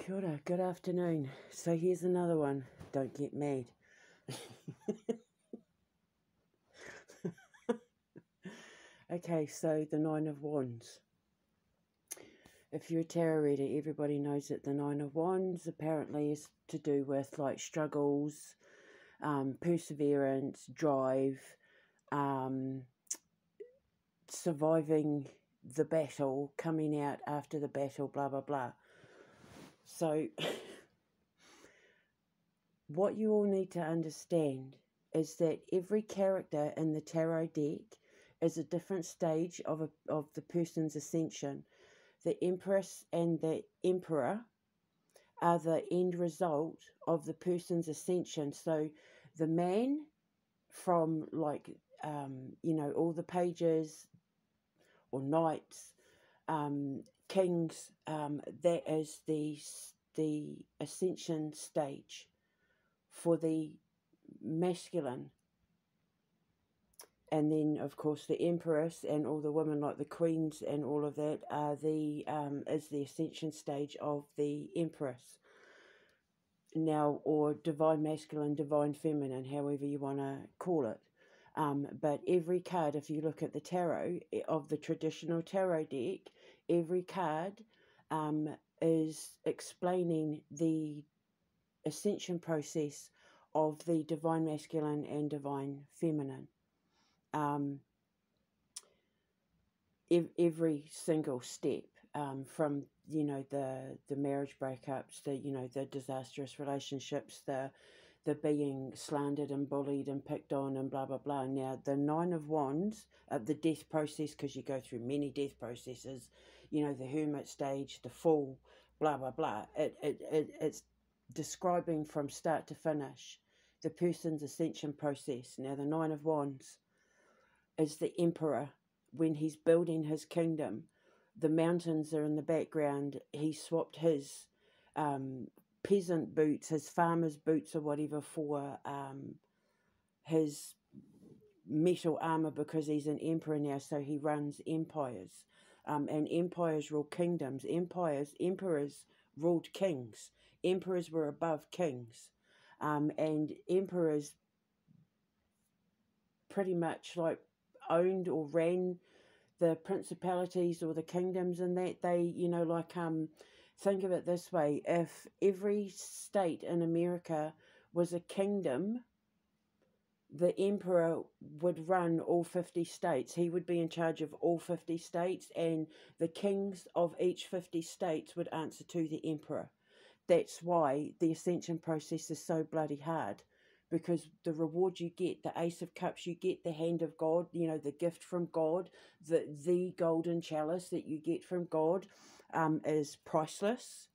Kia ora, good afternoon. So here's another one. Don't get mad. Okay, so the Nine of Wands. If you're a tarot reader, everybody knows that the Nine of Wands apparently is to do with like struggles, perseverance, drive, surviving the battle, coming out after the battle, blah, blah, blah. So what you all need to understand is that every character in the tarot deck is a different stage of the person's ascension. The Empress and the Emperor are the end result of the person's ascension. So the man from like, all the pages or knights, kings, that is the ascension stage for the masculine. And then, of course, the Empress and all the women like the Queens and all of that are is the ascension stage of the Empress. Now, or divine masculine, divine feminine, however you want to call it. But every card, if you look at the tarot, of the traditional tarot deck, every card is explaining the ascension process of the divine masculine and divine feminine. Every single step, from the marriage breakups, the disastrous relationships, the being slandered and bullied and picked on and blah blah blah. Now the Nine of Wands, the death process, because you go through many death processes, the hermit stage, the Fool, blah blah blah. It's describing from start to finish the person's ascension process. Now the Nine of Wands is the Emperor when he's building his kingdom. The mountains are in the background. He swapped his peasant boots, his farmer's boots or whatever, for his metal armor, because he's an emperor now, so he runs empires. And empires rule kingdoms. Emperors ruled kings. Emperors were above kings. And emperors pretty much like owned or ran the principalities or the kingdoms, and that they, think of it this way: if every state in America was a kingdom, the emperor would run all 50 states. He would be in charge of all 50 states, and the kings of each 50 states would answer to the emperor. That's why the ascension process is so bloody hard, because the reward you get, the Ace of Cups, you get the hand of God, the gift from God, the golden chalice that you get from God, is priceless.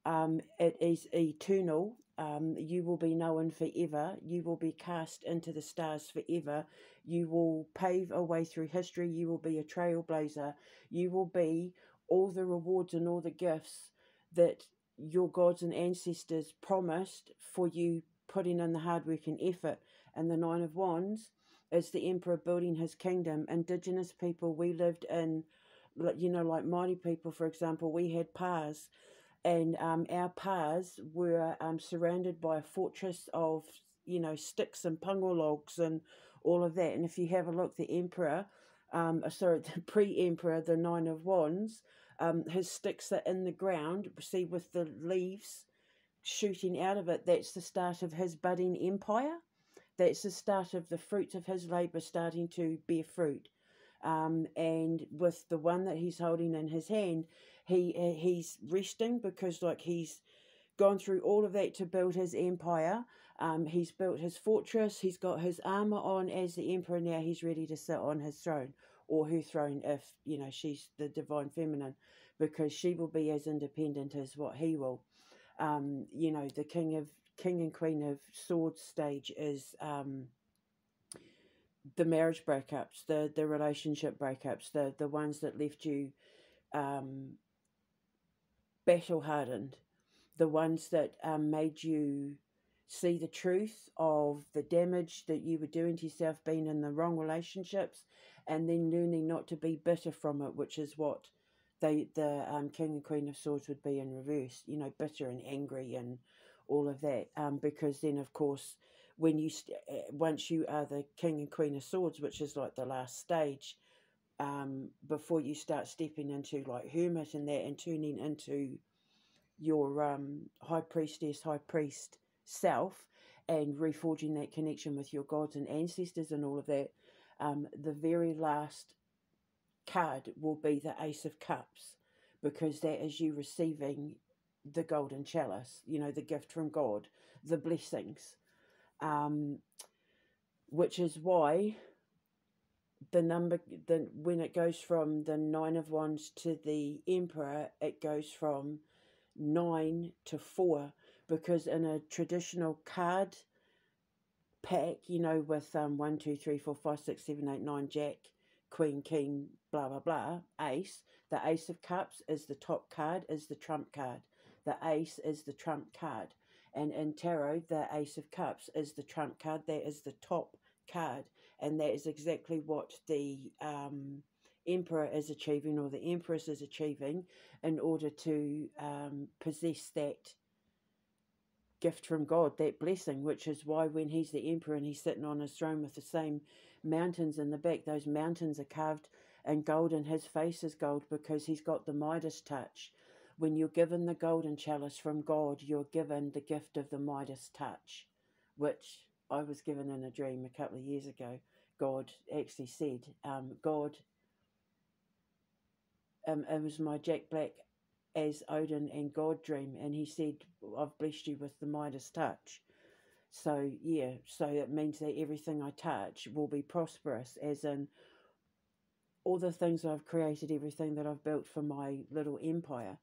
It is eternal. You will be known forever. You will be cast into the stars forever. You will pave a way through history. You will be a trailblazer. You will be all the rewards and all the gifts that your gods and ancestors promised for you putting in the hard work and effort. And the Nine of Wands is the Emperor building his kingdom. Indigenous people, we lived in, like Māori people, for example, we had pās. And our pās were surrounded by a fortress of, sticks and pango logs and all of that. And if you have a look, the Emperor, the pre-Emperor, the Nine of Wands, his sticks are in the ground, see, with the leaves shooting out of it. That's the start of his budding empire. That's the start of the fruits of his labour starting to bear fruit. And with the one that he's holding in his hand, he's resting, because he's gone through all of that to build his empire. He's built his fortress. He's got his armour on as the emperor. Now he's ready to sit on his throne, or her throne, if she's the divine feminine, because she will be as independent as what he will. The king and queen of swords stage is the marriage breakups, the relationship breakups, the ones that left you battle hardened, the ones that made you see the truth of the damage that you were doing to yourself, being in the wrong relationships, and then learning not to be bitter from it, which is what the King and Queen of Swords would be in reverse, you know, bitter and angry and all of that. Because then, of course, when you once you are the King and Queen of Swords, which is like the last stage, before you start stepping into like hermit and that, and turning into your high priestess, high priest self, and reforging that connection with your gods and ancestors and all of that, the very last card will be the Ace of Cups, because that is you receiving the golden chalice, you know, the gift from God, the blessings, which is why when it goes from the Nine of Wands to the Emperor, it goes from 9 to 4, because in a traditional card pack, you know, with 1, 2, 3, 4, 5, 6, 7, 8, 9, Jack, Queen, King, blah blah blah, Ace. The Ace of Cups is the top card, is the trump card. The Ace is the trump card, and in tarot, the Ace of Cups is the trump card. That is the top card, and that is exactly what the Emperor is achieving, or the Empress is achieving, in order to possess that gift from God, that blessing, which is why when he's the Emperor and he's sitting on his throne with the same mountains in the back, those mountains are carved in gold and his face is gold, because he's got the Midas touch. When you're given the golden chalice from God, you're given the gift of the Midas touch, which I was given in a dream a couple of years ago. God actually said, it was my Jack Black as Odin and God dream, and he said, I've blessed you with the Midas touch. So yeah, so it means that everything I touch will be prosperous, as in all the things I've created, everything that I've built for my little empire,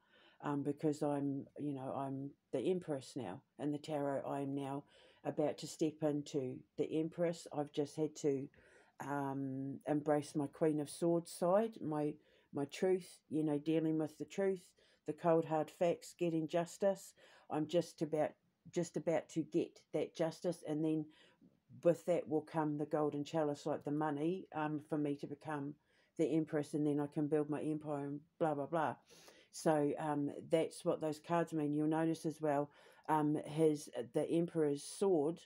because I'm the Empress now in the tarot. I am now about to step into the Empress. I've just had to embrace my Queen of Swords side, my truth, you know, dealing with the truth, the cold hard facts, getting justice. I'm just about to get that justice, and then with that will come the golden chalice, like the money, for me to become the Empress, and then I can build my empire and blah blah blah. So that's what those cards mean. You'll notice as well, the Emperor's sword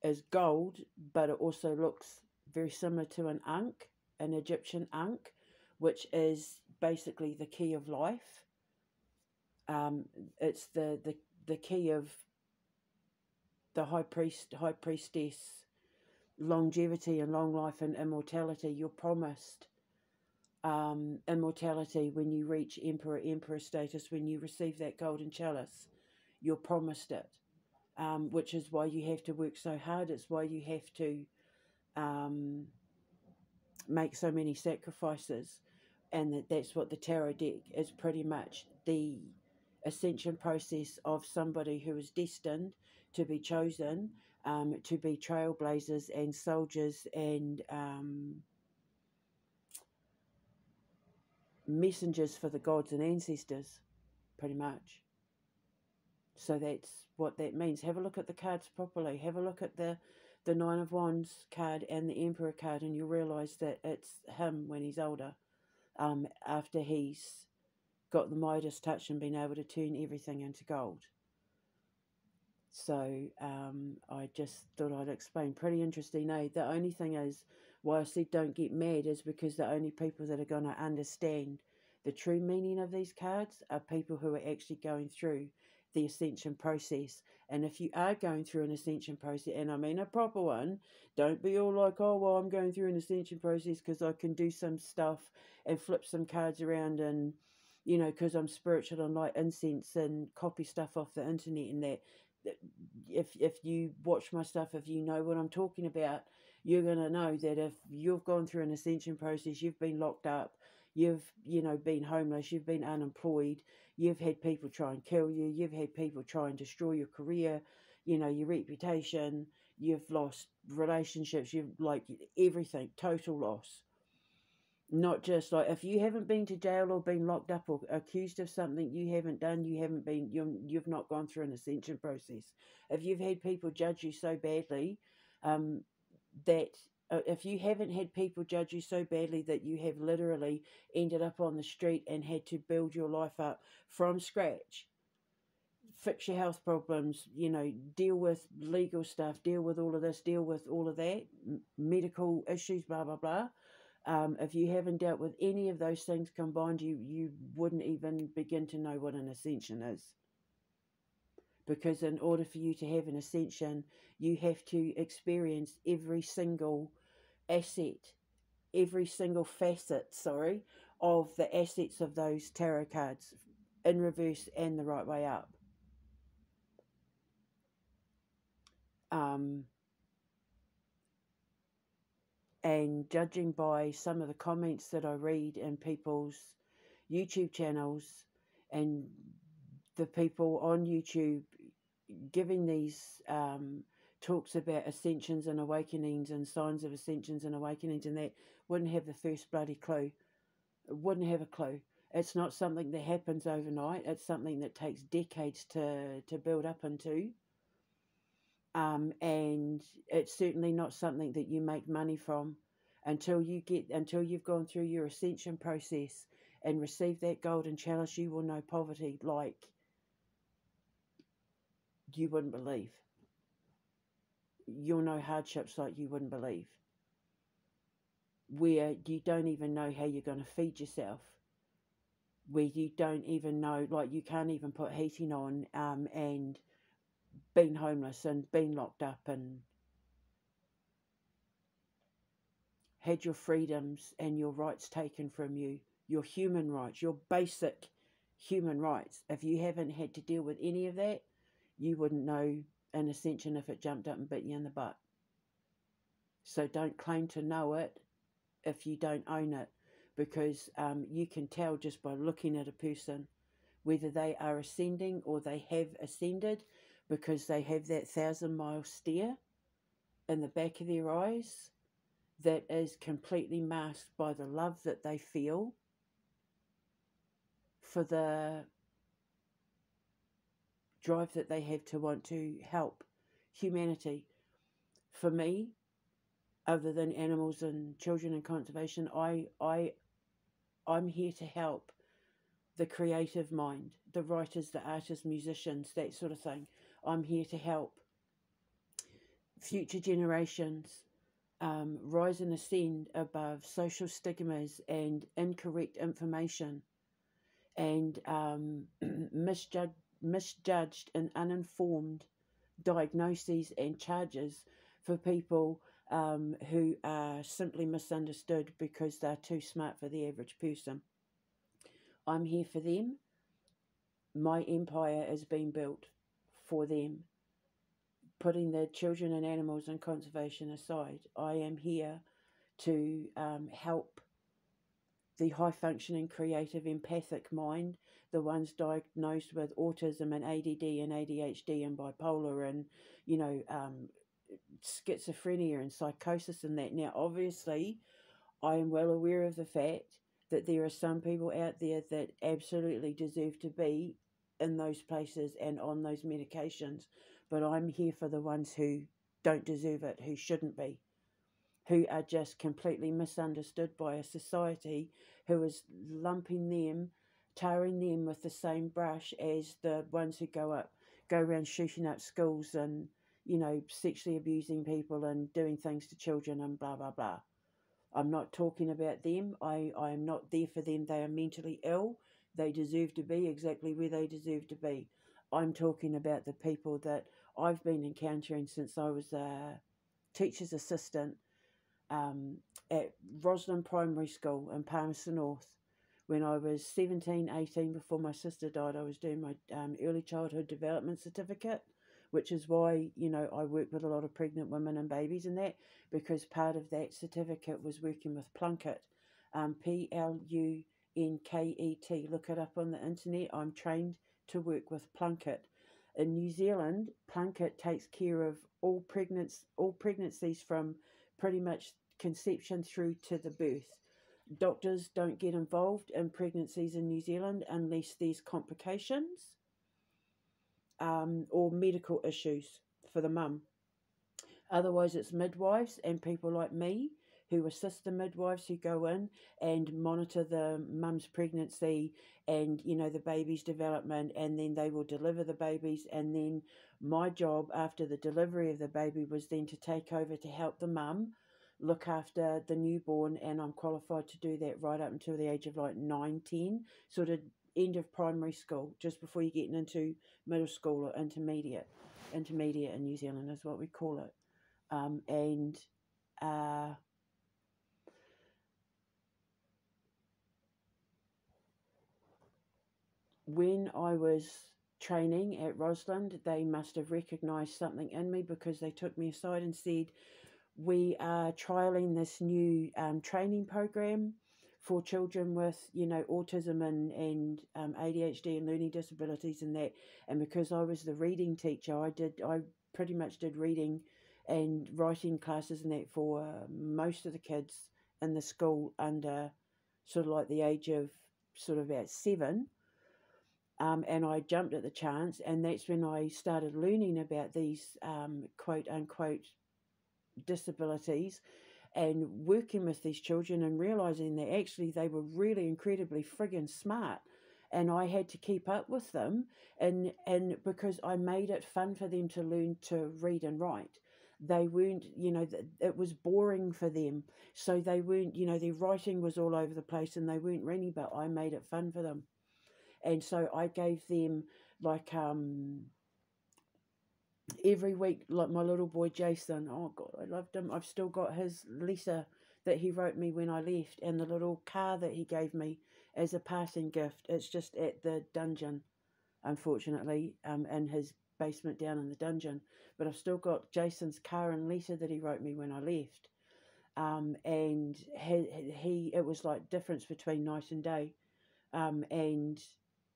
is gold, but it also looks very similar to an ankh, an Egyptian ankh, which is basically the key of life. It's the key of the high priestess, longevity and long life and immortality. You're promised immortality when you reach emperor status. When you receive that golden chalice, you're promised it, which is why you have to work so hard. It's why you have to make so many sacrifices, and that's what the tarot deck is, pretty much the ascension process of somebody who is destined to be chosen, to be trailblazers and soldiers and messengers for the gods and ancestors, pretty much. So that's what that means. Have a look at the cards properly. Have a look at the Nine of Wands card and the Emperor card, and you'll realise that it's him when he's older, after he's got the Midas touch and been able to turn everything into gold. So I just thought I'd explain. Pretty interesting, eh? The only thing is, why I said don't get mad, is because the only people that are going to understand the true meaning of these cards are people who are actually going through the ascension process. And if you are going through an ascension process, and I mean a proper one, don't be all like, oh, well, I'm going through an ascension process because I can do some stuff and flip some cards around, and, you know, because I'm spiritual and light incense and copy stuff off the internet and that. If you watch my stuff, if you know what I'm talking about, you're going to know that if you've gone through an ascension process, you've been locked up, you've, you know, been homeless, you've been unemployed, you've had people try and kill you, you've had people try and destroy your career, you know, your reputation, you've lost relationships, you've, like, everything, total loss. Not just like, if you haven't been to jail or been locked up or accused of something you haven't done, you've not gone through an ascension process. If you've had people judge you so badly that if you haven't had people judge you so badly that you have literally ended up on the street and had to build your life up from scratch, fix your health problems, you know, deal with legal stuff, deal with all of this, deal with all of that, medical issues, blah, blah, blah. If you haven't dealt with any of those things combined, you wouldn't even begin to know what an ascension is. Because in order for you to have an ascension, you have to experience every single asset, every single facet, of the assets of those tarot cards in reverse and the right way up. And judging by some of the comments that I read in people's YouTube channels and the people on YouTube giving these talks about ascensions and awakenings and signs of ascensions and awakenings, and that wouldn't have the first bloody clue. Wouldn't have a clue. It's not something that happens overnight. It's something that takes decades to build up into. And it's certainly not something that you make money from until you've gone through your ascension process and received that golden chalice. You will know poverty like you wouldn't believe. You'll know hardships like you wouldn't believe, where you don't even know how you're going to feed yourself, where you don't even know, like you can't even put heating on, and being homeless and being locked up and had your freedoms and your rights taken from you, your human rights, your basic human rights. If you haven't had to deal with any of that, you wouldn't know an ascension if it jumped up and bit you in the butt. So don't claim to know it if you don't own it, because you can tell just by looking at a person whether they are ascending or they have ascended, because they have that 1,000-mile stare in the back of their eyes that is completely masked by the love that they feel for the drive that they have to want to help humanity. For me, other than animals and children and conservation, I'm here to help the creative mind, the writers, the artists, musicians, that sort of thing. I'm here to help future generations rise and ascend above social stigmas and incorrect information and misjudged and uninformed diagnoses and charges for people who are simply misunderstood because they're too smart for the average person. I'm here for them. My empire is being built for them. Putting the children and animals and conservation aside, I am here to help the high-functioning, creative, empathic mind, the ones diagnosed with autism and ADD and ADHD and bipolar and, you know, schizophrenia and psychosis and that. Now, obviously, I am well aware of the fact that there are some people out there that absolutely deserve to be in those places and on those medications, but I'm here for the ones who don't deserve it, who shouldn't be, who are just completely misunderstood by a society who is lumping them, tarring them with the same brush as the ones who go around shooting up schools and, you know, sexually abusing people and doing things to children and blah, blah, blah. I'm not talking about them. I am not there for them. They are mentally ill. They deserve to be exactly where they deserve to be. I'm talking about the people that I've been encountering since I was a teacher's assistant at Roslyn Primary School in Palmerston North. When I was 17, 18, before my sister died, I was doing my early childhood development certificate, which is why, you know, I work with a lot of pregnant women and babies and that, because part of that certificate was working with Plunkett, Plunkett. Look it up on the internet. I'm trained to work with Plunkett. In New Zealand, Plunkett takes care of all pregnancies from pretty much conception through to the birth. Doctors don't get involved in pregnancies in New Zealand unless there's complications or medical issues for the mum. Otherwise, it's midwives and people like me who assist the midwives who go in and monitor the mum's pregnancy and, you know, the baby's development, and then they will deliver the babies. And then my job after the delivery of the baby was then to take over to help the mum look after the newborn, and I'm qualified to do that right up until the age of like 9, 10, sort of end of primary school, just before you get into middle school or intermediate. Intermediate in New Zealand is what we call it. And when I was training at Rosalind, they must have recognised something in me, because they took me aside and said, we are trialling this new training program for children with, you know, autism and ADHD and learning disabilities and that. And because I was the reading teacher, I pretty much did reading and writing classes and that for most of the kids in the school under sort of like the age of sort of about 7. And I jumped at the chance, and that's when I started learning about these quote unquote disabilities, and working with these children and realizing that actually they were really incredibly friggin' smart, and I had to keep up with them, and because I made it fun for them to learn to read and write. They weren't, you know, it was boring for them, so they weren't, you know, their writing was all over the place and they weren't reading, but I made it fun for them. And so I gave them like every week, like my little boy Jason, oh God, I loved him. I've still got his letter that he wrote me when I left, and the little car that he gave me as a passing gift. It's just at the dungeon, unfortunately, in his basement down in the dungeon. But I've still got Jason's car and letter that he wrote me when I left. And he it was like difference between night and day. And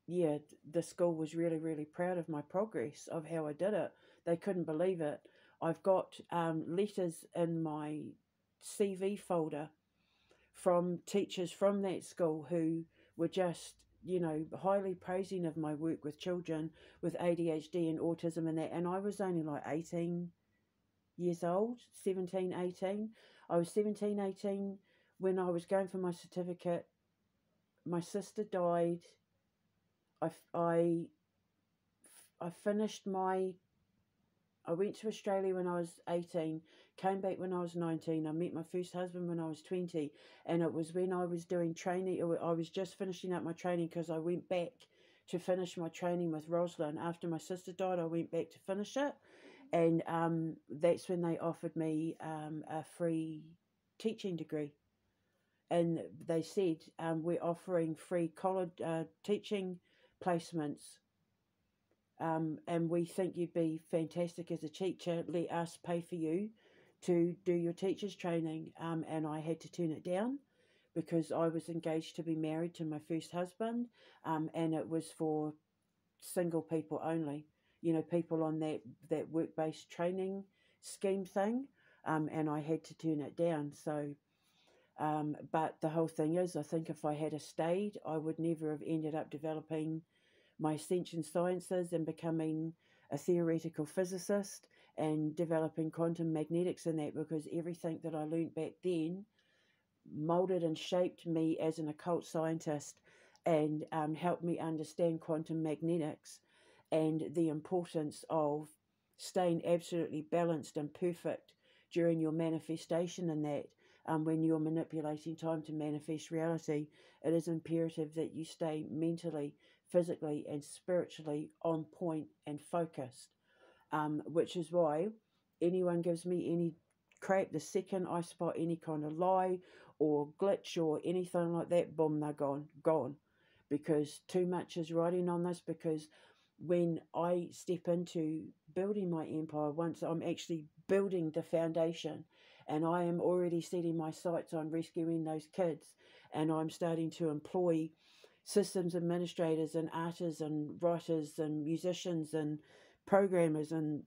yeah, the school was really, really proud of my progress, of how I did it. They couldn't believe it. I've got letters in my CV folder from teachers from that school who were just, you know, highly praising of my work with children with ADHD and autism and that. And I was only like 18 years old, 17, 18. I was 17, 18 when I was going for my certificate. My sister died. I finished my, I went to Australia when I was 18, came back when I was 19. I met my first husband when I was 20, and it was when I was doing training. I was just finishing up my training, because I went back to finish my training with Rosalind. After my sister died, I went back to finish it, and that's when they offered me a free teaching degree. And they said, we're offering free college teaching placements, and we think you'd be fantastic as a teacher. Let us pay for you to do your teacher's training. And I had to turn it down, because I was engaged to be married to my first husband, and it was for single people only, you know, people on that work-based training scheme thing, and I had to turn it down. So but the whole thing is, I think if I had stayed, I would never have ended up developing my ascension sciences and becoming a theoretical physicist and developing quantum magnetics and that, because everything that I learnt back then molded and shaped me as an occult scientist, and helped me understand quantum magnetics and the importance of staying absolutely balanced and perfect during your manifestation, and that when you're manipulating time to manifest reality, it is imperative that you stay mentally, physically and spiritually on point and focused, which is why anyone gives me any crap, the second I spot any kind of lie or glitch or anything like that, boom, they're gone, because too much is riding on this. Because when I step into building my empire, once I'm actually building the foundation, and I am already setting my sights on rescuing those kids, and I'm starting to employ systems administrators and artists and writers and musicians and programmers and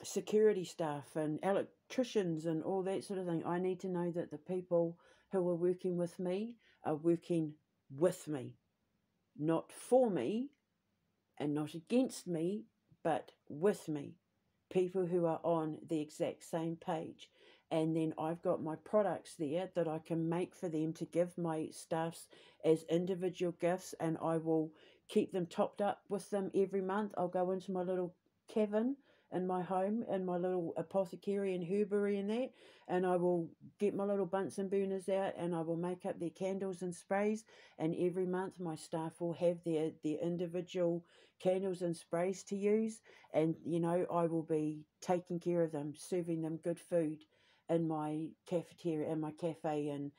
security staff and electricians and all that sort of thing. I need to know that the people who are working with me are working with me, not for me and not against me, but with me. people who are on the exact same page. And then I've got my products there that I can make for them to give my staffs as individual gifts, and I will keep them topped up with them every month. I'll go into my little cabin in my home, in my little apothecary and herbery and that, and I will get my little Bunsen burners out, and I will make up their candles and sprays, and every month my staff will have their individual candles and sprays to use, and you know, I will be taking care of them, serving them good food in my cafeteria, in my cafe, and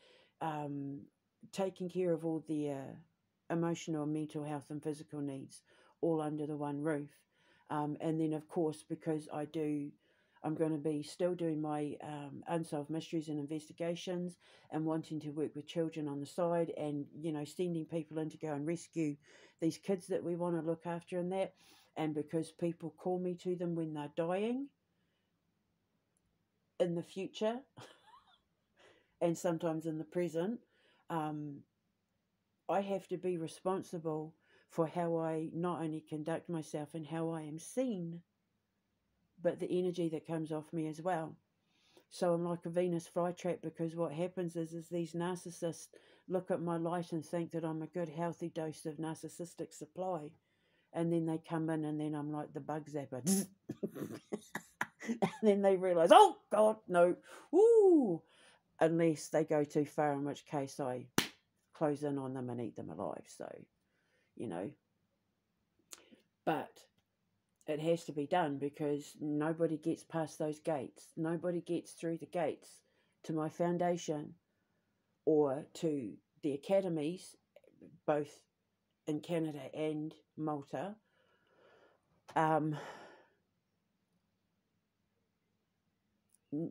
taking care of all their emotional and mental health and physical needs, all under the one roof. And then, of course, because I'm going to be still doing my unsolved mysteries and investigations, and wanting to work with children on the side, and you know, sending people in to go and rescue these kids that we want to look after and that. And because people call me to them when they're dying in the future and sometimes in the present, I have to be responsible for how I not only conduct myself and how I am seen, but the energy that comes off me as well. So I'm like a Venus flytrap, because what happens is these narcissists look at my light and think that I'm a good healthy dose of narcissistic supply, and then they come in, and then I'm like the bug zapper. And then they realise, oh God, no, ooh, unless they go too far, in which case I close in on them and eat them alive. So, you know, but it has to be done, because nobody gets past those gates. Nobody gets through the gates to my foundation or to the academies, both in Canada and Malta.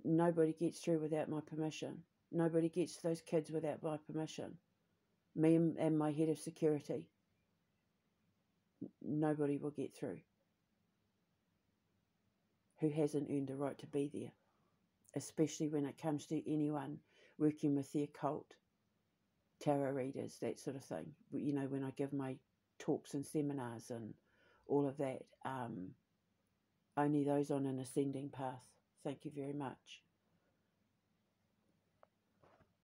Nobody gets through without my permission. Nobody gets to those kids without my permission. Me and my head of security. Nobody will get through who hasn't earned the right to be there, especially when it comes to anyone working with the occult, tarot readers, that sort of thing. You know, when I give my talks and seminars and all of that, only those on an ascending path. Thank you very much.